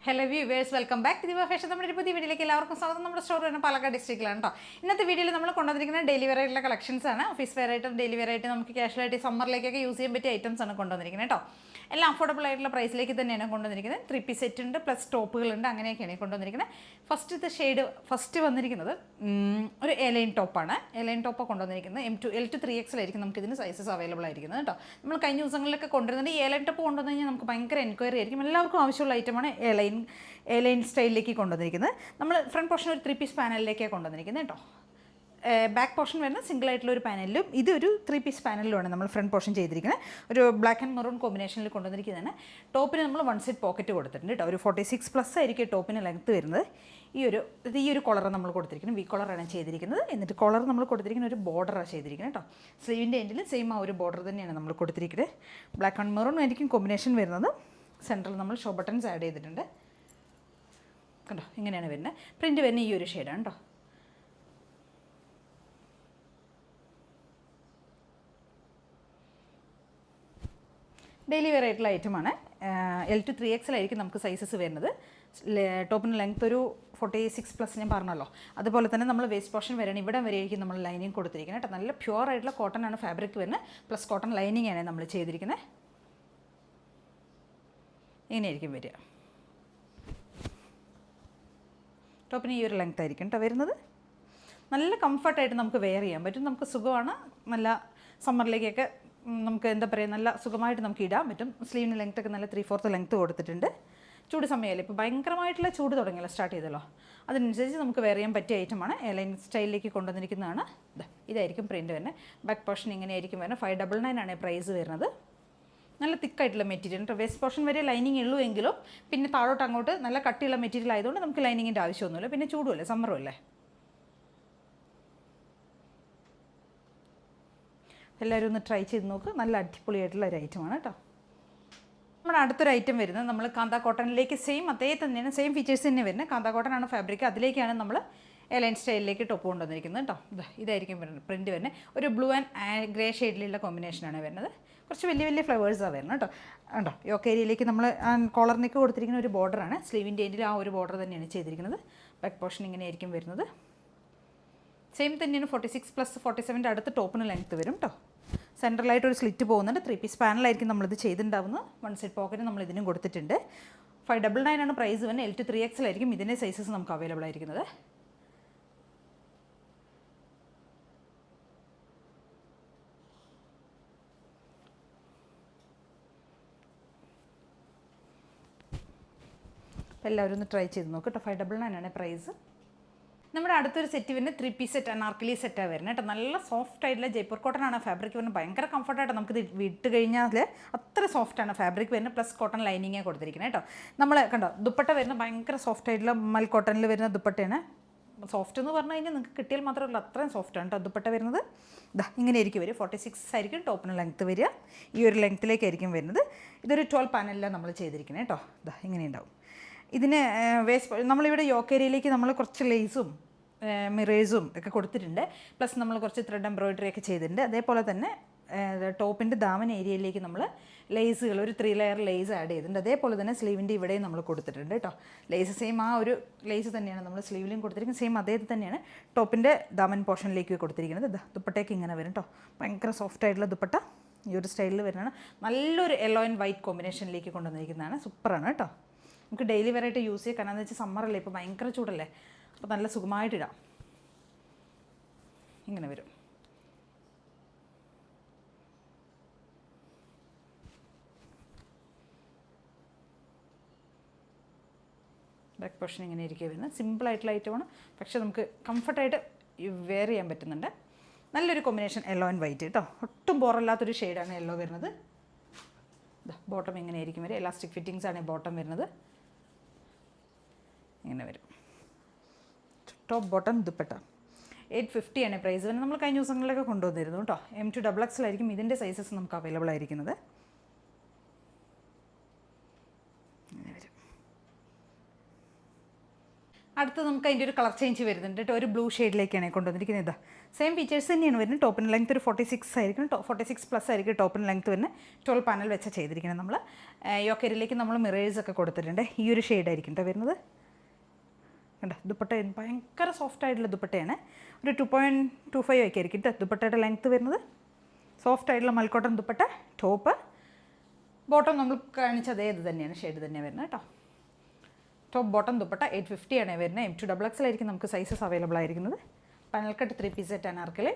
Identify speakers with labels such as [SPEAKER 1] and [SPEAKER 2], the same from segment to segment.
[SPEAKER 1] Hello viewers, welcome back to Diva fashion. നമ്മുടെ ഒരു പുതിയ വീഡിയോയിലേക്ക് എല്ലാവർക്കും സ്വാഗതം. നമ്മുടെ സ്റ്റോർ വരുന്നത് പാലക്കാട് ഡിസ്ട്രിക്റ്റിലാണ് കേട്ടോ. ഇന്നത്തെ വീഡിയോയിൽ നമ്മൾ കൊണ്ടുവന്നിരിക്കുന്ന ഡെയിലി വെയർ ആയിട്ടുള്ള കളക്ഷൻസ് ആണ്. ഓഫീസ് വെയർ ആയിട്ടും ഡെയിലി വെയർ ആയിട്ട് നമുക്ക് കാഷ്വലായിട്ട് സമ്മറിലേക്കൊക്കെ യൂസ് ചെയ്യാൻ പറ്റിയ ഐറ്റംസ് ആണ് കൊണ്ടുവന്നിരിക്കുന്നത് കേട്ടോ. എല്ലാം അഫോർഡബിൾ ആയിട്ടുള്ള പ്രൈസിലേക്ക് തന്നെയാണ് കൊണ്ടുവന്നിരിക്കുന്നത്. 3 പീസ് സെറ്റ് ഉണ്ട്, പ്ലസ് ടോപ്പുകളുണ്ട്, അങ്ങനെയൊക്കെയാണ് കൊണ്ടുവന്നിരിക്കുന്നത്. ഫസ്റ്റ് വന്നിരിക്കുന്നത് ഒരു എലൈൻ ടോപ്പാണ്. എലൈൻ ടോപ്പ് കൊണ്ടുവന്നിരിക്കുന്നത് L to 3XL ആയിരിക്കും നമുക്ക് ഇതിന് സൈസസ് അവൈലബിൾ ആയിരിക്കുന്നത് കേട്ടോ. നമ്മൾ കഴിഞ്ഞ ദിവസങ്ങളിലൊക്കെ കൊണ്ടുവരുന്നത് ഈ എലൈൻ ടോപ്പ് കൊണ്ടുവന്നു കഴിഞ്ഞാൽ നമുക്ക് ഭയങ്കര എൻക്വയറി ആയിരിക്കും. എല്ലാവർക്കും ആവശ്യമുള്ള ഐറ്റമാണ് എലൈൻ സ്റ്റൈലിലേക്ക് കൊണ്ടുവന്നിരിക്കുന്നത്. നമ്മൾ ഫ്രണ്ട് പോർഷൻ ഒരു 3 പീസ് പാനലിലേക്കാണ് കൊണ്ടുവന്നിരിക്കുന്നത് കേട്ടോ. ബാക്ക് പോർഷൻ വരുന്ന സിംഗിൾ ആയിട്ടുള്ള ഒരു പാനലിലും ഇതൊരു 3 പീസ് പാനലിലുമാണ് നമ്മൾ ഫ്രണ്ട് പോർഷൻ ചെയ്തിരിക്കുന്നത്. ഒരു ബ്ലാക്ക് ആൻഡ് മെറൂൺ കോമ്പിനേഷനിൽ കൊണ്ടുവന്നിരിക്കുന്നതാണ്. ടോപ്പിന് നമ്മൾ 1 സൈഡ് പോക്കറ്റ് കൊടുത്തിട്ടുണ്ട് കേട്ടോ. ഒരു 46+ ആയിരിക്കും ടോപ്പിന് ലെങ്ത്ത് വരുന്നത്. ഈ ഒരു കോളർ നമ്മൾ കൊടുത്തിരിക്കുന്നത്, വി കോളറാണ് ചെയ്തിരിക്കുന്നത്. എന്നിട്ട് കോളർ നമ്മൾ കൊടുത്തിരിക്കുന്ന ഒരു ബോർഡറാണ് ചെയ്തിരിക്കുന്നത് കേട്ടോ. സ്ലീവിൻ്റെ എൻഡിൽ സെയിം ആ ഒരു ബോർഡർ തന്നെയാണ് നമ്മൾ കൊടുത്തിരിക്കുന്നത്. ബ്ലാക്ക് ആൻഡ് മെറൂൺ ആയിരിക്കും കോമ്പിനേഷൻ വരുന്നത്. സെൻട്രൽ നമ്മൾ ഷോ ബട്ടൺസ് ആഡ് ചെയ്തിട്ടുണ്ട് കണ്ടോ. ഇങ്ങനെയാണ് വരുന്നത്. പ്രിൻറ്റ് വരുന്ന ഈ ഒരു ഷെയ്ഡാണ് കേട്ടോ. ഡെയിലി വെയർ ആയിട്ടുള്ള ഐറ്റമാണ്. L to 3XL ആയിരിക്കും നമുക്ക് സൈസസ് വരുന്നത്. ടോപ്പിന് ലെങ്ത് ഒരു 46+ ഞാൻ പറഞ്ഞല്ലോ. അതുപോലെ തന്നെ നമ്മൾ വേസ്റ്റ് പോർഷൻ വരെയാണ് ഇവിടെ വരെയായിരിക്കും നമ്മൾ ലൈനിങ് കൊടുത്തിരിക്കുന്നത് കേട്ടോ. നല്ല പ്യുവർ ആയിട്ടുള്ള കോട്ടൺ ആണ് ഫാബ്രിക് വരുന്നത്. പ്ലസ് കോട്ടൺ ലൈനിങ് ആണ് നമ്മൾ ചെയ്തിരിക്കുന്നത്. ഇങ്ങനെയായിരിക്കും വരിക. ടോപ്പിന് ഈ ഒരു ലെങ്ത് ആയിരിക്കും കേട്ടോ വരുന്നത്. നല്ല കംഫർട്ടായിട്ട് നമുക്ക് വെയർ ചെയ്യാൻ പറ്റും. നമുക്ക് സുഖമാണ്. നല്ല സമ്മറിലേക്കൊക്കെ നമുക്ക് എന്താ പറയുക, നല്ല സുഖമായിട്ട് നമുക്ക് ഇടാൻ പറ്റും. സ്ലീവിന് ലെങ്ത്തൊക്കെ നല്ല 3/4 ലെങ്ത്ത് കൊടുത്തിട്ടുണ്ട്. ചൂട് സമയമല്ലേ, ഇപ്പോൾ ഭയങ്കരമായിട്ടുള്ള ചൂട് തുടങ്ങിയല്ലോ, സ്റ്റാർട്ട് ചെയ്തല്ലോ. അതിനനുസരിച്ച് നമുക്ക് വെയർ ചെയ്യാൻ പറ്റിയ ഐറ്റമാണ്. എലൈൻ സ്റ്റൈലിലേക്ക് കൊണ്ടുവന്നിരിക്കുന്നതാണ്. ഇതായിരിക്കും പ്രിൻറ്റ് വരുന്നത്. ബാക്ക് പോർഷൻ ഇങ്ങനെ ആയിരിക്കും വരുന്നത്. 599 ആണ് പ്രൈസ് വരുന്നത്. നല്ല തിക്കായിട്ടുള്ള മെറ്റീരിയൽ. വേസ്റ്റ് പോർഷൻ വരെ ലൈനിങ് ഉള്ളൂ എങ്കിലും പിന്നെ താഴോട്ട് അങ്ങോട്ട് നല്ല കട്ടിയുള്ള മെറ്റീരിയൽ ആയതുകൊണ്ട് നമുക്ക് ലൈനിങ്ങിൻ്റെ ആവശ്യമൊന്നുമില്ല. പിന്നെ ചൂടുമല്ലേ, സമ്മറും അല്ലേ. എല്ലാവരും ഒന്ന് ട്രൈ ചെയ്ത് നോക്ക്. നല്ല അടിപൊളിയായിട്ടുള്ള ഒരു ഐറ്റമാണ് കേട്ടോ. നമ്മുടെ അടുത്തൊരു ഐറ്റം വരുന്നത് നമ്മൾ കാന്താ കോട്ടണിലേക്ക് അതേ തന്നെയാണ്, സെയിം ഫീച്ചേഴ്സ് തന്നെ വരുന്നത്. കാന്താ കോട്ടൺ ആണ് ഫാബ്രിക്. അതിലേക്കാണ് നമ്മൾ എലൈൻ സ്റ്റൈലിലേക്ക് ടോപ്പ് കൊണ്ടുവന്നിരിക്കുന്നത് കേട്ടോ. ഇതായിരിക്കും വരുന്നത്. പ്രിൻറ്റ് വരുന്നത് ഒരു ബ്ലൂ ആൻഡ് ഗ്രേ ഷെയ്ഡിലുള്ള കോമ്പിനേഷനാണ് വരുന്നത്. കുറച്ച് വലിയ വലിയ ഫ്ലവേഴ്സാണ് വരുന്നത് കേട്ടോ. ഉണ്ടോ, യോക്ക് ഏരിയയിലേക്ക് നമ്മൾ കോളറിനൊക്കെ കൊടുത്തിരിക്കുന്ന ഒരു ബോർഡറാണ്. സ്ലീവിൻ്റെ എൻഡിൽ ആ ഒരു ബോർഡർ തന്നെയാണ് ചെയ്തിരിക്കുന്നത്. ബാക്ക് പോർഷൻ ഇങ്ങനെയായിരിക്കും വരുന്നത്. സെയിം തന്നെയാണ്. 46+ 47 അടുത്ത് ടോപ്പിന് ലെങ്ത്ത് വരും കേട്ടോ. സെൻട്രലായിട്ട് ഒരു സ്ലിറ്റ് പോകുന്നുണ്ട്. 3 പീസ് പാനലായിരിക്കും നമ്മളിത് ചെയ്തിട്ടുണ്ടാവുന്നത്. 1 സൈഡ് പോക്കറ്റ് നമ്മൾ ഇതിനും കൊടുത്തിട്ടുണ്ട്. 599 ആണ് പ്രൈസ് വരുന്നത്. L to 3XL ആയിരിക്കും ഇതിൻ്റെ സൈസസ് നമുക്ക് അവൈലബിൾ ആയിരിക്കുന്നത്. അപ്പോൾ എല്ലാവരും ഒന്ന് ട്രൈ ചെയ്ത് നോക്കും കേട്ടോ. 599 ആണ് പ്രൈസ്. നമ്മുടെ അടുത്തൊരു സെറ്റ് വരുന്നത് 3 പീസ് സെറ്റ്, അനാർക്കലി സെറ്റാണ് വരുന്നത് കേട്ടോ. നല്ല സോഫ്റ്റ് ആയിട്ടുള്ള ജയ്പൂർ കോട്ടൺ ആണ് ഫാബ്രിക് വരുന്നത്. ഭയങ്കര കംഫർട്ടായിട്ട് നമുക്കിത് വിട്ട് കഴിഞ്ഞാൽ അത്ര സോഫ്റ്റാണ് ഫാബ്രിക് വരുന്നത്. പ്ലസ് കോട്ടൺ ലൈനിങ്ങാണ് കൊടുത്തിരിക്കുന്നത് കേട്ടോ. നമ്മൾ കണ്ടോ, ദുപ്പട്ട വരുന്നത് ഭയങ്കര സോഫ്റ്റ് ആയിട്ടുള്ള മൽ കോട്ടണിൽ വരുന്ന ദുപ്പട്ടയാണ്. സോഫ്റ്റ് എന്ന് പറഞ്ഞു കഴിഞ്ഞാൽ നിങ്ങൾക്ക് കിട്ടിയാൽ മാത്രമല്ല, അത്രയും സോഫ്റ്റാണ് കേട്ടോ ദുപ്പട്ട വരുന്നത്. ഇങ്ങനെ ആയിരിക്കും വരിക. 46 ആയിരിക്കും ടോപ്പിന് ലെങ്ത്ത് വരിക. ഈ ഒരു ലെങ്ത്തിലേക്കായിരിക്കും വരുന്നത്. ഇതൊരു 12 പാനലിലാണ് നമ്മൾ ചെയ്തിരിക്കുന്നത് കേട്ടോ. ഇങ്ങനെ ഉണ്ടാവും. ഇതിന് നമ്മളിവിടെ യോക്ക് ഏരിയയിലേക്ക് നമ്മൾ കുറച്ച് ലേസും മിറേഴ്സും ഒക്കെ കൊടുത്തിട്ടുണ്ട്. പ്ലസ് നമ്മൾ കുറച്ച് ത്രെഡ് എംബ്രോയിഡറി ഒക്കെ ചെയ്തിട്ടുണ്ട്. അതേപോലെ തന്നെ ടോപ്പിൻ്റെ ദാമൻ ഏരിയയിലേക്ക് നമ്മൾ ലേസുകൾ ഒരു 3 ലെയർ ലേസ് ആഡ് ചെയ്തിട്ടുണ്ട്. അതേപോലെ തന്നെ സ്ലീവിൻ്റെ ഇവിടെയും നമ്മൾ കൊടുത്തിട്ടുണ്ട് കേട്ടോ. ലേസ് സെയിം ആ ഒരു ലേസ് തന്നെയാണ് നമ്മൾ സ്ലീവിലും കൊടുത്തിരിക്കുന്നത്. സെയിം അതേ തന്നെയാണ് ടോപ്പിൻ്റെ ദാമൻ പോർഷനിലേക്ക് കൊടുത്തിരിക്കുന്നത്. ദുപ്പട്ടയ്ക്ക് ഇങ്ങനെ വരും കേട്ടോ. ഭയങ്കര സോഫ്റ്റ് ആയിട്ടുള്ള ദുപ്പട്ട ഈ ഒരു സ്റ്റൈലിൽ വരുന്നതാണ്. നല്ലൊരു യെല്ലോ ആൻഡ് വൈറ്റ് കോമ്പിനേഷനിലേക്ക് കൊണ്ടുവന്നിരിക്കുന്നതാണ്. സൂപ്പറാണ് കേട്ടോ. നമുക്ക് ഡെയിലി വെയറായിട്ട് യൂസ് ചെയ്യാം. കാരണം എന്താ വെച്ചാൽ സമ്മറല്ലേ, ഇപ്പോൾ ഭയങ്കര ചൂടല്ലേ. അപ്പോൾ നല്ല സുഖമായിട്ടിടാം. ഇങ്ങനെ വരും. ബാക്ക് പോർഷൻ ഇങ്ങനെ ഇരിക്കുക വരുന്നത്. സിമ്പിളായിട്ടുള്ള ഐറ്റമാണ്, പക്ഷേ നമുക്ക് കംഫർട്ടായിട്ട് വെയർ ചെയ്യാൻ പറ്റുന്നുണ്ട്. നല്ലൊരു കോമ്പിനേഷൻ യെല്ലോ ആൻഡ് വൈറ്റ് കേട്ടോ. ഒട്ടും ബോറല്ലാത്തൊരു ഷെയ്ഡാണ് യെല്ലോ വരുന്നത്. ബോട്ടം ഇങ്ങനെ ആയിരിക്കും വരും. എലാസ്റ്റിക് ഫിറ്റിങ്സ് ആണ് ബോട്ടം വരുന്നത്. ഇങ്ങനെ വരും. ടോപ്പ് ബോട്ടം ദുപ്പട്ട 850 ആണ് പ്രൈസ് വരുന്നത്. നമ്മൾ കഴിഞ്ഞ ദിവസങ്ങളിലൊക്കെ കൊണ്ടുവന്നിരുന്നു കേട്ടോ. M to XXL ആയിരിക്കും ഇതിൻ്റെ സൈസസ് നമുക്ക് അവൈലബിൾ ആയിരിക്കുന്നത്. അടുത്ത് നമുക്ക് അതിൻ്റെ ഒരു കളർ ചേഞ്ച് വരുന്നുണ്ട് കേട്ടോ. ഒരു ബ്ലൂ ഷെയ്ഡിലേക്കാണ് കൊണ്ടുവന്നിരിക്കുന്നത്. ഇതാ സെയിം ഫീച്ചേഴ്സ് തന്നെയാണ് വരുന്നത്. ടോപ്പിന് ലെങ്ത് ഒരു 46 ആയിരിക്കും, 46+ ആയിരിക്കും ടോപ്പിന് ലെങ്ത് വരുന്നത്. 12 പാനൽ വെച്ച് ചെയ്തിരിക്കുന്നത്. നമ്മൾ യോക്കരിലേക്ക് നമ്മൾ മിറേഴ്സൊക്കെ കൊടുത്തിട്ടുണ്ട്. ഈ ഒരു ഷെയ്ഡായിരിക്കും കേട്ടോ വരുന്നത്. കണ്ടോ ദുപ്പട്ട ഭയങ്കര സോഫ്റ്റ് ആയിട്ടുള്ള ദുപ്പട്ടയാണ്. ഒരു 2.25 ഒക്കെ ആയിരിക്കും കേട്ടോ ദുപ്പട്ടയുടെ ലെങ്ത്ത് വരുന്നത്. സോഫ്റ്റ് ആയിട്ടുള്ള മൽക്കോട്ടൺ ദുപ്പട്ട. ടോപ്പ് ബോട്ടം നമ്മൾ കാണിച്ച അതേ ഇത് തന്നെയാണ്, ഷെയ്ഡ് തന്നെയാണ് വരുന്നത് കേട്ടോ. ടോപ്പ് ബോട്ടം ദുപ്പട്ട 850 ആണ് വരുന്നത്. M2XX ആയിരിക്കും നമുക്ക് സൈസസ് അവൈലബിൾ ആയിരിക്കുന്നത്. Panel cut 3 piece set anarkali.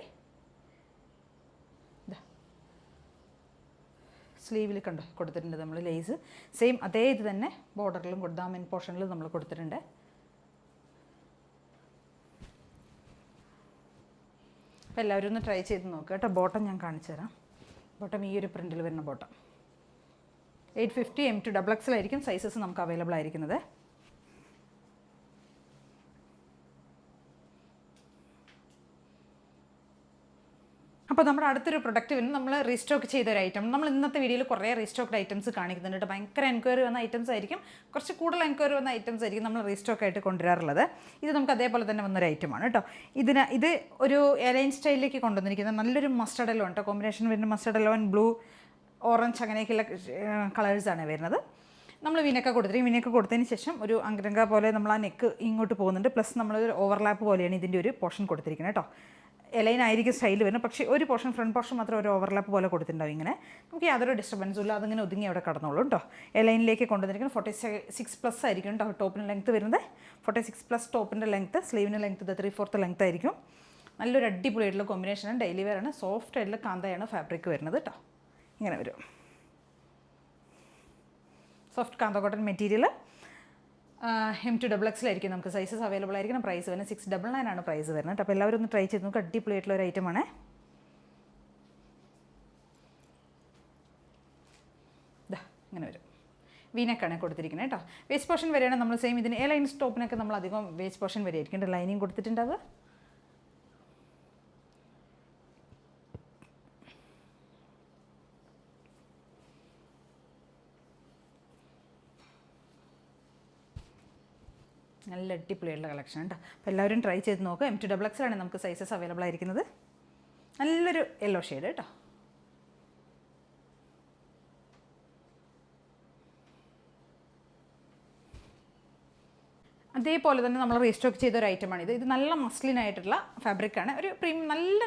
[SPEAKER 1] സ്ലീവിൽ കണ്ടോ കൊടുത്തിട്ടുണ്ട് നമ്മൾ ലേസ്. സെയിം അതേ ഇത് തന്നെ ബോർഡറിലും ദാമൻ പോർഷനിലും നമ്മൾ കൊടുത്തിട്ടുണ്ട്. അപ്പോൾ എല്ലാവരും ഒന്ന് ട്രൈ ചെയ്ത് നോക്കുക കേട്ടോ. ബോട്ടം ഞാൻ കാണിച്ചു തരാം. ബോട്ടം ഈ ഒരു പ്രിൻറ്റിൽ വരുന്ന ബോട്ടം 850 M2XX ആയിരിക്കും സൈസസ് നമുക്ക് അവൈലബിൾ ആയിരിക്കുന്നത്. അപ്പോൾ നമ്മുടെ അടുത്തൊരു പ്രൊഡക്റ്റ് വരുന്നത് നമ്മൾ റീസ്റ്റോക്ക് ചെയ്ത ഒരു ഐറ്റം. നമ്മൾ ഇന്നത്തെ വീഡിയോയിൽ കുറേ റീസ്റ്റോക്ക്ഡ് ഐറ്റംസ് കാണിക്കുന്നുണ്ട് കേട്ടോ. ഭയങ്കര എൻക്വയറി വന്ന ഐറ്റംസ് ആയിരിക്കും, കുറച്ച് കൂടുതൽ എൻക്വയറി വന്ന ഐറ്റംസ് ആയിരിക്കും നമ്മൾ റീസ്റ്റോക്ക് ആയിട്ട് കൊണ്ടുവരാറുള്ളത്. ഇത് നമുക്ക് അതേപോലെ തന്നെ വന്നൊരു ഐറ്റമാണ് കേട്ടോ. ഇത് ഒരു എലൈൻ സ്റ്റൈലിലേക്ക് കൊണ്ടുവന്നിരിക്കുന്നത് നല്ലൊരു മസ്റ്റർഡ് യെല്ലോ കേട്ടോ. കോമ്പിനേഷൻ വരുന്ന mustard yellow and blue, orange അങ്ങനെയൊക്കെയുള്ള കളേഴ്സാണ് വരുന്നത്. നമ്മൾ വിനൊക്കെ കൊടുത്തതിന് ശേഷം ഒരു അങ്കരങ്ക പോലെ നമ്മൾ ആ നെക്ക് ഇങ്ങോട്ട് പോകുന്നുണ്ട്. പ്ലസ് നമ്മളൊരു ഓവർലാപ്പ് പോലെയാണ് ഇതിൻ്റെ ഒരു പോർഷൻ കൊടുത്തിരിക്കുന്നത് കേട്ടോ. എലൈൻ ആയിരിക്കും സ്റ്റൈൽ വരുന്നത്, പക്ഷേ ഒരു പോർഷൻ ഫ്രണ്ട് പോർഷൻ മാത്രം ഒരു ഓവർലാപ്പ് പോലെ കൊടുത്തിട്ടുണ്ടാവും. ഇങ്ങനെ നമുക്ക് യാതൊരു ഡിസ്റ്റർബൻസും ഇല്ല, അതിങ്ങനെ ഒതുങ്ങി അവിടെ കടന്നോളൂ കേട്ടോ. എലൈനിലേക്ക് കൊണ്ടുവന്നിരിക്കുന്നത് 46+ ആയിരിക്കും കേട്ടോ ടോപ്പിൻ്റെ ലെങ്ത്ത് വരുന്നത്. 46+ ടോപ്പിൻ്റെ ലെങ്ത്ത്. സ്ലീവിൻ്റെ ലെങ്ത്ത് 3/4 ലെങ്ത്ത് ആയിരിക്കും. നല്ലൊരു അടിപൊളിയായിട്ടുള്ള കോമ്പിനേഷനാണ്. ഡെയിലി വെയർ ആണ്. സോഫ്റ്റ് ആയിട്ടുള്ള കാന്തയാണ് ഫാബ്രിക് വരുന്നത് കേട്ടോ. ഇങ്ങനെ വരും സോഫ്റ്റ് കാന്ത കോട്ടൺ മെറ്റീരിയൽ. M2XX ആയിരിക്കും നമുക്ക് സൈസസ് അവൈലബിൾ ആയിരിക്കണം. പ്രൈസ് വരുന്നത് 699 ആണ് പ്രൈസ് വരുന്നത്. അപ്പോൾ എല്ലാവരും ഒന്ന് ട്രൈ ചെയ്ത് നോക്കുക. അടിപൊളിയായിട്ടുള്ള ഒരു ഐറ്റമാണ്. ഇങ്ങനെ വരും. വീനക്കാണ് കൊടുത്തിരിക്കുന്നത് കേട്ടോ. വേസ്റ്റ് പോർഷൻ വരെയാണ് നമ്മൾ സെയിം ഇതിന് ലൈൻ ടോപ്പിനൊക്കെ നമ്മൾ അധികം വേസ്റ്റ് പോർഷൻ വരെ ആയിരിക്കും ലൈനിങ് കൊടുത്തിട്ടുണ്ടാവുക. നല്ല അടിപൊളിയുള്ള കളക്ഷൻ കേട്ടോ. അപ്പോൾ എല്ലാവരും ട്രൈ ചെയ്ത് നോക്കുക. M2XX ആണ് നമുക്ക് സൈസസ് അവൈലബിൾ ആയിരിക്കുന്നത്. നല്ലൊരു യെല്ലോ ഷെയ്ഡ് കേട്ടോ. അതേപോലെ തന്നെ നമ്മൾ റീസ്റ്റോക്ക് ചെയ്ത ഒരു ഐറ്റമാണിത്. ഇത് നല്ല മസ്ലിനായിട്ടുള്ള ഫാബ്രിക്കാണ്. ഒരു നല്ല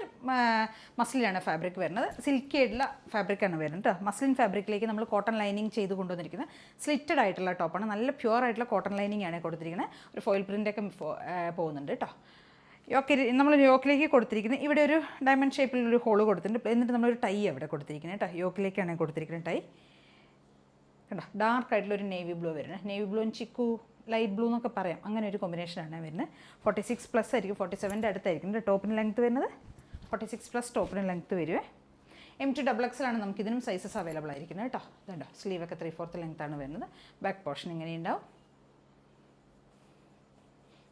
[SPEAKER 1] മസ്ലിനാണ് ഫാബ്രിക് വരുന്നത്. സിൽക്കി ആയിട്ടുള്ള ഫാബ്രിക്കാണ് വരുന്നത് കേട്ടോ. മസ്ലിൻ ഫാബ്രിക്കിലേക്ക് നമ്മൾ കോട്ടൺ ലൈനിങ് ചെയ്ത് കൊണ്ടുവന്നിരിക്കുന്നത് സ്ലിറ്റഡ് ആയിട്ടുള്ള ടോപ്പാണ്. നല്ല പ്യുവർ ആയിട്ടുള്ള കോട്ടൺ ലൈനിങ് ആണ് കൊടുത്തിരിക്കുന്നത്. ഒരു ഫോയിൽ പ്രിൻ്റൊക്കെ പോകുന്നുണ്ട് കേട്ടോ. നമ്മൾ യോക്കിലേക്ക് കൊടുത്തിരിക്കുന്നത് ഇവിടെ ഒരു ഡയമണ്ട് ഷേപ്പിലൊരു ഹോള് കൊടുത്തിട്ടുണ്ട്. എന്നിട്ട് നമ്മളൊരു ടൈ അവിടെ കൊടുത്തിരിക്കുന്നത് കേട്ടോ. യോക്കിലേക്കാണ് കൊടുത്തിരിക്കുന്നത് ടൈ കേട്ടോ. ഡാർക്ക് ആയിട്ടുള്ളൊരു നേവി ബ്ലൂ വരുന്നത്. നേവി ബ്ലൂ ആൻഡ് ചിക്കു ലൈറ്റ് ബ്ലൂ എന്നൊക്കെ പറയാം. അങ്ങനെ ഒരു കോമ്പിനേഷനാണ് വരുന്നത്. 46+ ആയിരിക്കും. 47ൻ്റെ അടുത്തായിരിക്കും ടോപ്പിന് ലെങ്ത്ത് വരുന്നത്. 46+ ടോപ്പിന് ലെങ്ത്ത് വരുവേ. M2XX ആണ് നമുക്കിതിനും സൈസസ് അവൈലബിൾ ആയിരിക്കുന്നത് കേട്ടോ. ഇതുണ്ടോ സ്ലീവൊക്കെ 3/4 ലെങ്ത്താണ് വരുന്നത്. ബാക്ക് പോർഷൻ ഇങ്ങനെ ഉണ്ടാവും.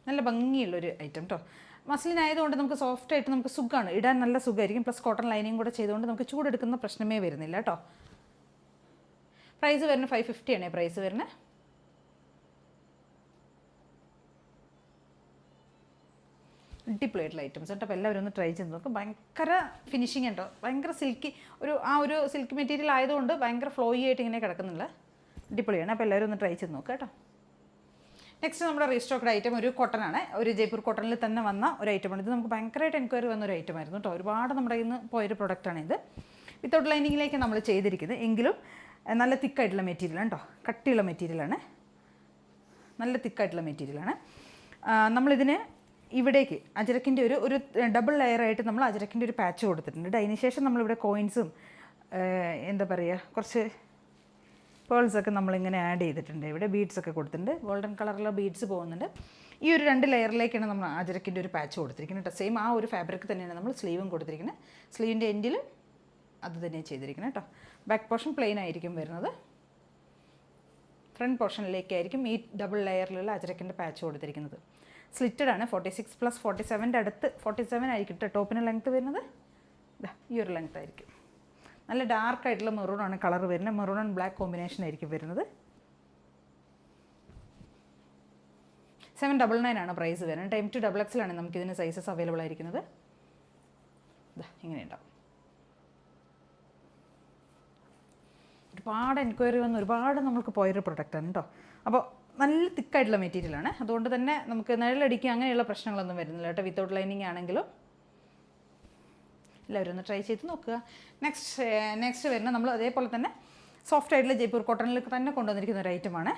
[SPEAKER 1] നല്ല ഭംഗിയുള്ളൊരു ഐറ്റം കേട്ടോ. മസ്ലിൻ ആയതുകൊണ്ട് നമുക്ക് സോഫ്റ്റ് ആയിട്ട് നമുക്ക് സുഖമാണ് ഇടാൻ, നല്ല സുഖമായിരിക്കും. പ്ലസ് കോട്ടൺ ലൈനിങ് കൂടെ ചെയ്തുകൊണ്ട് നമുക്ക് ചൂടെടുക്കുന്ന പ്രശ്നമേ വരുന്നില്ല കേട്ടോ. പ്രൈസ് വരുന്നത് 550 ആണ് പ്രൈസ് വരുന്നത്. അടിപൊളിയായിട്ടുള്ള ഐറ്റംസ് കേട്ടോ. അപ്പോൾ എല്ലാവരും ഒന്ന് ട്രൈ ചെയ്ത് നോക്കും. ഭയങ്കര ഫിനിഷിങ് ഉണ്ടോ, ഭയങ്കര സിൽക്കി ഒരു സിൽക്ക് മെറ്റീരിയൽ ആയതുകൊണ്ട് ഭയങ്കര ഫ്ലോയി ആയിട്ട് ഇങ്ങനെ കിടക്കുന്നില്ല. അടിപൊളിയാണ്. അപ്പോൾ എല്ലാവരും ഒന്ന് ട്രൈ ചെയ്ത് നോക്കുക കേട്ടോ. നെക്സ്റ്റ് നമ്മുടെ റീസ്റ്റോക്ക്ഡ് ഐറ്റം ഒരു കോട്ടനാണ്. ഒരു ജയ്പൂർ കോട്ടണിൽ തന്നെ വന്ന ഒരു ഐറ്റമാണ്. ഇത് നമുക്ക് ഭയങ്കരമായിട്ട് എൻക്വയറി വന്ന ഒരു ഐറ്റമായിരുന്നു കേട്ടോ. ഒരുപാട് നമ്മുടെ ഇന്ന് പോയൊരു പ്രൊഡക്റ്റാണിത്. വിത്തൗട്ട് ലൈനിങ്ങിലേക്ക് നമ്മൾ ചെയ്തിരിക്കുന്നത്, എങ്കിലും നല്ല തിക്കായിട്ടുള്ള മെറ്റീരിയലാണ് കേട്ടോ. കട്ടിയുള്ള മെറ്റീരിയലാണ്, നല്ല തിക്കായിട്ടുള്ള മെറ്റീരിയലാണ്. നമ്മളിതിന് ഇവിടേക്ക് അജരക്കിൻ്റെ ഒരു ഡബിൾ ലെയറായിട്ട് നമ്മൾ അജരക്കിൻ്റെ ഒരു പാച്ച് കൊടുത്തിട്ടുണ്ട്. അതിന് ശേഷം നമ്മളിവിടെ കോയിൻസും എന്താ പറയുക കുറച്ച് പേൾസൊക്കെ നമ്മളിങ്ങനെ ആഡ് ചെയ്തിട്ടുണ്ട്. ഇവിടെ ബീഡ്സൊക്കെ കൊടുത്തിട്ടുണ്ട്. ഗോൾഡൻ കളറിലുള്ള ബീഡ്സ് പോകുന്നുണ്ട്. ഈ ഒരു 2 ലെയറിലേക്കാണ് നമ്മൾ അജരക്കിൻ്റെ ഒരു പാച്ച് കൊടുത്തിരിക്കുന്നത് കേട്ടോ. സെയിം ആ ഒരു ഫാബ്രിക് തന്നെയാണ് നമ്മൾ സ്ലീവും കൊടുത്തിരിക്കുന്നത്. സ്ലീവിൻ്റെ എൻഡിൽ അത് തന്നെയാണ് ചെയ്തിരിക്കുന്നത് കേട്ടോ. ബാക്ക് പോർഷൻ പ്ലെയിൻ ആയിരിക്കും വരുന്നത്. ഫ്രണ്ട് പോർഷനിലേക്കായിരിക്കും ഈ ഡബിൾ ലെയറിലുള്ള അജരക്കിൻ്റെ പാച്ച് കൊടുത്തിരിക്കുന്നത്. സ്ലിറ്റഡ് ആണ്. 46+ 47ൻ്റെ അടുത്ത് 47 ആയിരിക്കും കേട്ടോ ടോപ്പിന് ലെങ്ത്ത് വരുന്നത്. ഈ ഒരു ലെങ്ത്ത് ആയിരിക്കും. നല്ല ഡാർക്ക് ആയിട്ടുള്ള മെറൂണാണ് കളർ വരുന്നത്. മെറൂൺ ആൻഡ് ബ്ലാക്ക് കോമ്പിനേഷൻ ആയിരിക്കും വരുന്നത്. 799 ആണ് പ്രൈസ് വരുന്നത്. M2XX ആണ് നമുക്കിതിന് സൈസസ് അവൈലബിൾ ആയിരിക്കുന്നത്. ഇങ്ങനെ ഉണ്ടാവും. ഒരുപാട് എൻക്വയറി വന്ന് ഒരുപാട് നമുക്ക് പോയൊരു പ്രൊഡക്റ്റാണ് കേട്ടോ. അപ്പോൾ നല്ല തിക്കായിട്ടുള്ള മെറ്റീരിയലാണ്. അതുകൊണ്ട് തന്നെ നമുക്ക് നിഴലടിക്കുക അങ്ങനെയുള്ള പ്രശ്നങ്ങളൊന്നും വരുന്നില്ല കേട്ടോ. വിത്തൗട്ട് ലൈനിങ് ആണെങ്കിലും എല്ലാവരും ഒന്ന് ട്രൈ ചെയ്ത് നോക്കുക. നെക്സ്റ്റ് വരുന്ന നമ്മൾ അതേപോലെ തന്നെ സോഫ്റ്റ് ആയിട്ടുള്ള ജയ്പൂർ കോട്ടണിൽ തന്നെ കൊണ്ടുവന്നിരിക്കുന്ന ഒരു ഐറ്റമാണ്.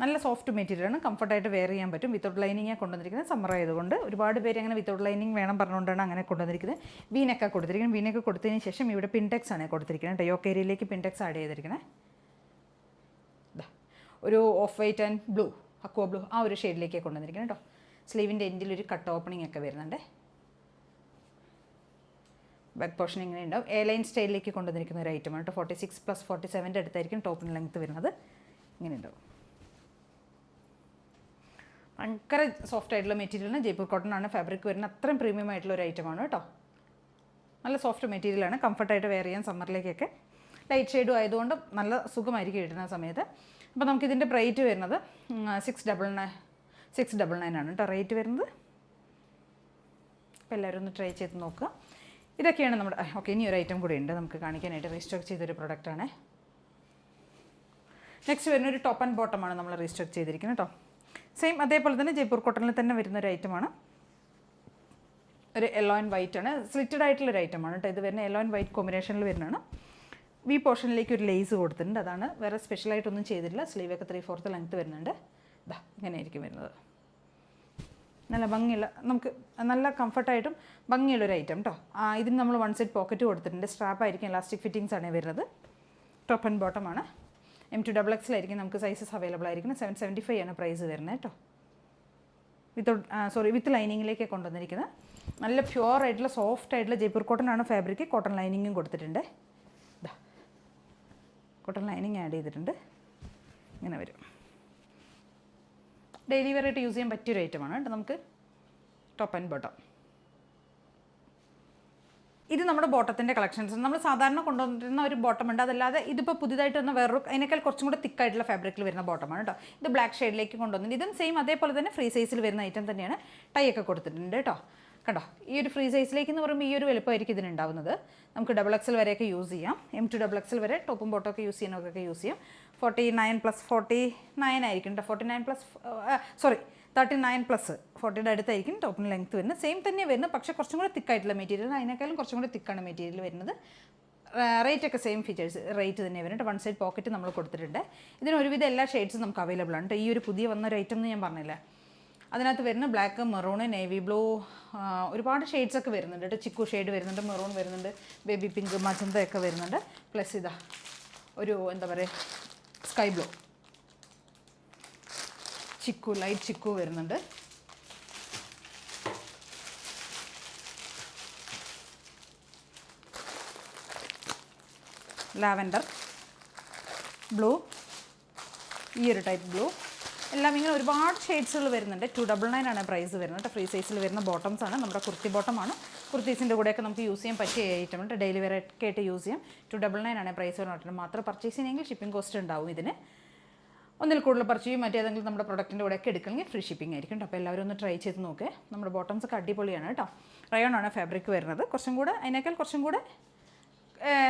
[SPEAKER 1] നല്ല സോഫ്റ്റ് മെറ്റീരിയലാണ്, കംഫർട്ടായിട്ട് വെയർ ചെയ്യാൻ പറ്റും. വിത്തൗട്ട് ലൈനിങ്ങാണ് കൊണ്ടുവന്നിരിക്കുന്നത്. സമ്മർ ആയതുകൊണ്ട് ഒരുപാട് പേര് അങ്ങനെ വിത്തൗട്ട് ലൈനിങ് വേണം പറഞ്ഞുകൊണ്ടാണ് അങ്ങനെ കൊണ്ടുവന്നിരിക്കുന്നത്. വീനൊക്കെ കൊടുത്തിരിക്കുന്നത്. വീനൊക്കെ കൊടുത്തതിന് ശേഷം ഇവിടെ പിൻടെക്സ് ആണ് കൊടുത്തിരിക്കുന്നത്. യോക്ക് ഏരിയയിലേക്ക് പിൻടെക്സ് ആഡ് ചെയ്തിരിക്കുന്നത്. ഒരു of white and blue, aqua blue, ആ ഒരു ഷെയ്ഡിലേക്ക് കൊണ്ടുവന്നിരിക്കുന്നത് കേട്ടോ. സ്ലീവിൻ്റെ എൻഡിൽ ഒരു കട്ട് ഓപ്പണിംഗ് ഒക്കെ വരുന്നുണ്ട്. ബാക്ക് പോർഷൻ ഇങ്ങനെ ഉണ്ടാവും. എ ലൈൻ സ്റ്റൈലിലേക്ക് കൊണ്ടുവന്നിരിക്കുന്ന ഒരു ഐറ്റമാണ് കേട്ടോ. 46+47 അടുത്തായിരിക്കും ടോപ്പിന് ലെങ്ത്ത് വരുന്നത്. ഇങ്ങനെ ഉണ്ടാവും. ഭയങ്കര സോഫ്റ്റ് ആയിട്ടുള്ള മെറ്റീരിയലാണ്. ജയ്പൂർ കോട്ടൺ ആണ് ഫാബ്രിക് വരുന്നത്. അത്രയും പ്രീമിയം ആയിട്ടുള്ള ഒരു ഐറ്റമാണ് കേട്ടോ. നല്ല സോഫ്റ്റ് മെറ്റീരിയലാണ്, കംഫർട്ടായിട്ട് വെയർ ചെയ്യാൻ സമ്മറിലേക്കൊക്കെ. ലൈറ്റ് ഷെയ്ഡും ആയതുകൊണ്ട് നല്ല സുഖമായിരിക്കും ഇടുന്ന സമയത്ത്. അപ്പോൾ നമുക്കിതിൻ്റെ റേറ്റ് വരുന്നത് 699 ആണ് കേട്ടോ റേറ്റ് വരുന്നത്. അപ്പോൾ എല്ലാവരും ഒന്ന് ട്രൈ ചെയ്ത് നോക്കുക. ഇതൊക്കെയാണ് നമ്മുടെ ഓക്കെ. ഇനി ഒരു ഐറ്റം കൂടി ഉണ്ട് നമുക്ക് കാണിക്കാനായിട്ട്. റീസ്റ്റോക്ക് ചെയ്തൊരു പ്രൊഡക്റ്റാണ്. നെക്സ്റ്റ് വരുന്ന ഒരു ടോപ്പ് ആൻഡ് ബോട്ടമാണ് നമ്മൾ റീസ്റ്റോക്ക് ചെയ്തിരിക്കുന്നത് കേട്ടോ. സെയിം അതേപോലെ തന്നെ ജയ്പൂർ കോട്ടണിൽ തന്നെ വരുന്ന ഒരു ഐറ്റമാണ്. ഒരു യെല്ലോ ആൻഡ് വൈറ്റ് ആണ്, സ്ലിറ്റഡ് ആയിട്ടുള്ളൊരു ഐറ്റമാണ് കേട്ടോ. ഇത് വരുന്ന യെല്ലോ ആൻഡ് വൈറ്റ് കോമ്പിനേഷനിൽ വരുന്നതാണ്. വി പോർഷനിലേക്ക് ഒരു ലേസ് കൊടുത്തിട്ടുണ്ട്. അതാണ്, വേറെ സ്പെഷ്യലായിട്ടൊന്നും ചെയ്തിട്ടില്ല. സ്ലീവൊക്കെ 3/4 ലെങ്ത്ത് വരുന്നുണ്ട്. ഇങ്ങനെ ആയിരിക്കും വരുന്നത്. നല്ല ഭംഗിയുള്ള, നമുക്ക് നല്ല കംഫർട്ടായിട്ടും ഭംഗിയുള്ളൊരു ഐറ്റം കേട്ടോ. ഇതിന് നമ്മൾ 1 സൈഡ് പോക്കറ്റ് കൊടുത്തിട്ടുണ്ട്. സ്ട്രാപ്പ് ആയിരിക്കും, ഇലാസ്റ്റിക് ഫിറ്റിങ്സ് ആണ് വരുന്നത്. Top and ബോട്ടമാണ്. M2XX ആയിരിക്കും നമുക്ക് സൈസസ് അവൈലബിൾ ആയിരിക്കും. 775 ആണ് പ്രൈസ് വരുന്നത് കേട്ടോ. വിത്ത് ലൈനിങ്ങിലേക്ക് കൊണ്ടുവന്നിരിക്കുന്നത്. നല്ല പ്യുവർ ആയിട്ടുള്ള സോഫ്റ്റ് ആയിട്ടുള്ള ജയ്പൂർ കോട്ടൺ ആണ് ഫാബ്രിക്. കോട്ടൺ ലൈനിങ്ങും കൊടുത്തിട്ടുണ്ട്. കോട്ടൺ ലൈനിങ് ആഡ് ചെയ്തിട്ടുണ്ട്. ഇങ്ങനെ വരും. ഡെയിലി വെയർ ആയിട്ട് യൂസ് ചെയ്യാൻ പറ്റിയൊരു ഐറ്റമാണ് കേട്ടോ നമുക്ക്. Top and bottom. ഇത് നമ്മുടെ ബോട്ടത്തിൻ്റെ കളക്ഷൻസ്. നമ്മൾ സാധാരണ കൊണ്ടുവന്നിരുന്ന ഒരു ബോട്ടം ഉണ്ട്. അതല്ലാതെ ഇതിപ്പോൾ പുതിയതായിട്ട് വന്ന വേറൊരു അതിനേക്കാൾ കുറച്ചും കൂടെ തിക്കായിട്ടുള്ള ഫാബ്രിക്കിൽ വരുന്ന ബോട്ടമാണ് കേട്ടോ. ഇത് ബ്ലാക്ക് ഷെയ്ഡിലേക്ക് കൊണ്ടുവന്നിട്ട് ഇതും സെയിം അതേപോലെ തന്നെ ഫ്രീ സൈസിൽ വരുന്ന ഐറ്റം തന്നെയാണ്. ടൈ ഒക്കെ കൊടുത്തിട്ടുണ്ട് കേട്ടോ. കണ്ടോ, ഈ ഒരു ഫ്രീ സൈസിലേക്ക് എന്ന് പറയുമ്പോൾ ഈ ഒരു വലുപ്പമായിരിക്കും ഇതിനുണ്ടാവുന്നത്. നമുക്ക് XXL വരെയൊക്കെ യൂസ് ചെയ്യാം. M2XX വരെ ടോപ്പും ബോട്ടമൊക്കെ യൂസ് ചെയ്യാനൊക്കെ യൂസ് ചെയ്യാം. 49+49 ആയിരിക്കും കേട്ടോ. 39+40യുടെ അടുത്തായിരിക്കും ടോപ്പിന് ലെങ്ത്ത് വരുന്നത്. സെയിം തന്നെ വരുന്നത്, പക്ഷേ കുറച്ചും കൂടെ തിക്കായിട്ടുള്ള മെറ്റീരിയൽ. അതിനേക്കാളും കുറച്ചും കൂടെ തിക്കാണ് മെറ്റീരിയൽ വരുന്നത്. റേറ്റൊക്കെ സെയിം ഫീച്ചേഴ്സ് റേറ്റ് തന്നെ വരുന്നുണ്ട്. 1 സൈഡ് പോക്കറ്റ് നമ്മൾ കൊടുത്തിട്ടുണ്ട്. ഇതിന് ഒരുവിധം എല്ലാ ഷെയ്ഡ്സും നമുക്ക് അവൈലബിൾ ആണ് കേട്ടോ. ഈ ഒരു പുതിയ വന്നൊരു ഐറ്റം എന്ന് ഞാൻ പറഞ്ഞില്ല, അതിനകത്ത് വരുന്ന ബ്ലാക്ക്, മെറൂണ്, നേവി ബ്ലൂ, ഒരുപാട് ഷെയ്ഡ്സൊക്കെ വരുന്നുണ്ട് കേട്ടോ. ചിക്കു ഷെയ്ഡ് വരുന്നുണ്ട്, മെറൂൺ വരുന്നുണ്ട്, ബേബി പിങ്ക്, മജന്ത ഒക്കെ വരുന്നുണ്ട്. പ്ലസ് ഇതാ ഒരു എന്താ പറയുക sky blue, chikoo, light chikoo വരുന്നുണ്ട്. ലാവൻഡർ ബ്ലൂ, ഈ ഒരു ടൈപ്പ് ബ്ലൂ, എല്ലാം ഇങ്ങനെ ഒരുപാട് ഷെയ്ഡ്സുകൾ വരുന്നുണ്ട്. 299 ആണ് പ്രൈസ് വരുന്നത്. ഫ്രീ സൈസിൽ വരുന്ന ബോട്ടംസ് ആണ്. നമ്മുടെ കുർത്തി ബോട്ടമാണ്. കുർത്തീസിൻ്റെ കൂടെയൊക്കെ നമുക്ക് യൂസ് ചെയ്യാൻ പറ്റിയ ഐറ്റം ഉണ്ട്. ഡെയിലി വെയർ ഒക്കെ ആയിട്ട് യൂസ് ചെയ്യാം. 299 ആണ് പ്രൈസ് വരുന്നത്. മാത്രം പർച്ചേസ് ചെയ്യണമെങ്കിൽ ഷിപ്പിംഗ് കോസ്റ്റ് ഉണ്ടാവും ഇതിന്. ഒന്നിൽ കൂടുതൽ പർച്ചേസ് ചെയ്യും മറ്റേതെങ്കിലും നമ്മുടെ പ്രൊഡക്റ്റിൻ്റെ കൂടെയൊക്കെ എടുക്കണമെങ്കിൽ ഫ്രീ ഷിപ്പിംഗ് ആയിരിക്കും കേട്ടോ. അപ്പോൾ എല്ലാവരും ഒന്ന് ട്രൈ ചെയ്ത് നോക്കുക. നമ്മുടെ ബോട്ടംസ് ഒക്കെ അടിപൊളിയാണ് കേട്ടോ. റയോൺ ആണ് ഫാബ്രിക് വരുന്നത്. കുറച്ചും കൂടെ അതിനേക്കാൾ കുറച്ചും കൂടെ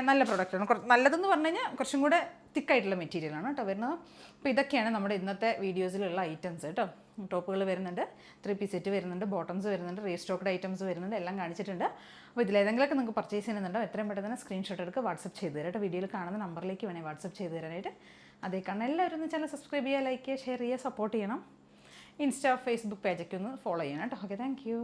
[SPEAKER 1] നല്ല പ്രൊഡക്റ്റാണ്. നല്ലതെന്ന് പറഞ്ഞു കഴിഞ്ഞാൽ കുറച്ചും കൂടെ തിക്കായിട്ടുള്ള മെറ്റീരിയലാണ് കേട്ടോ വരുന്നത്. അപ്പോൾ ഇതൊക്കെയാണ് നമ്മുടെ ഇന്നത്തെ വീഡിയോസിലുള്ള ഐറ്റംസ് കേട്ടോ. ടോപ്പുകൾ വരുന്നുണ്ട്, 3 പീസ് സെറ്റ് വരുന്നുണ്ട്, ബോട്ടംസ് വരുന്നുണ്ട്, റീസ്റ്റോക്ക്ഡ് ഐറ്റംസ് വരുന്നുണ്ട്, എല്ലാം കാണിച്ചിട്ടുണ്ട്. അപ്പോൾ ഇതിലേതെങ്കിലുമൊക്കെ നിങ്ങൾക്ക് പർച്ചേസ് ചെയ്യുന്നുണ്ടോ എത്രയും പെട്ടെന്ന് തന്നെ സ്ക്രീൻഷോട്ട് എടുക്കുക, വാട്സപ്പ് ചെയ്ത് തരാം കേട്ടോ. വീഡിയോയിൽ കാണുന്ന നമ്പറിലേക്ക് വേണേൽ വാട്സപ്പ് ചെയ്ത് തരാനായിട്ട്. അതേ കാണാൻ എല്ലാവരും ഒന്ന് ചാനൽ സബ്സ്ക്രൈബ് ചെയ്യുക, ലൈക്ക് ചെയ്യുക, ഷെയർ ചെയ്യുക, സപ്പോർട്ട് ചെയ്യണം. ഇൻസ്റ്റാ, ഫേസ്ബുക്ക് പേജൊക്കെ ഒന്ന് ഫോളോ ചെയ്യണം കേട്ടോ. Okay, thank you.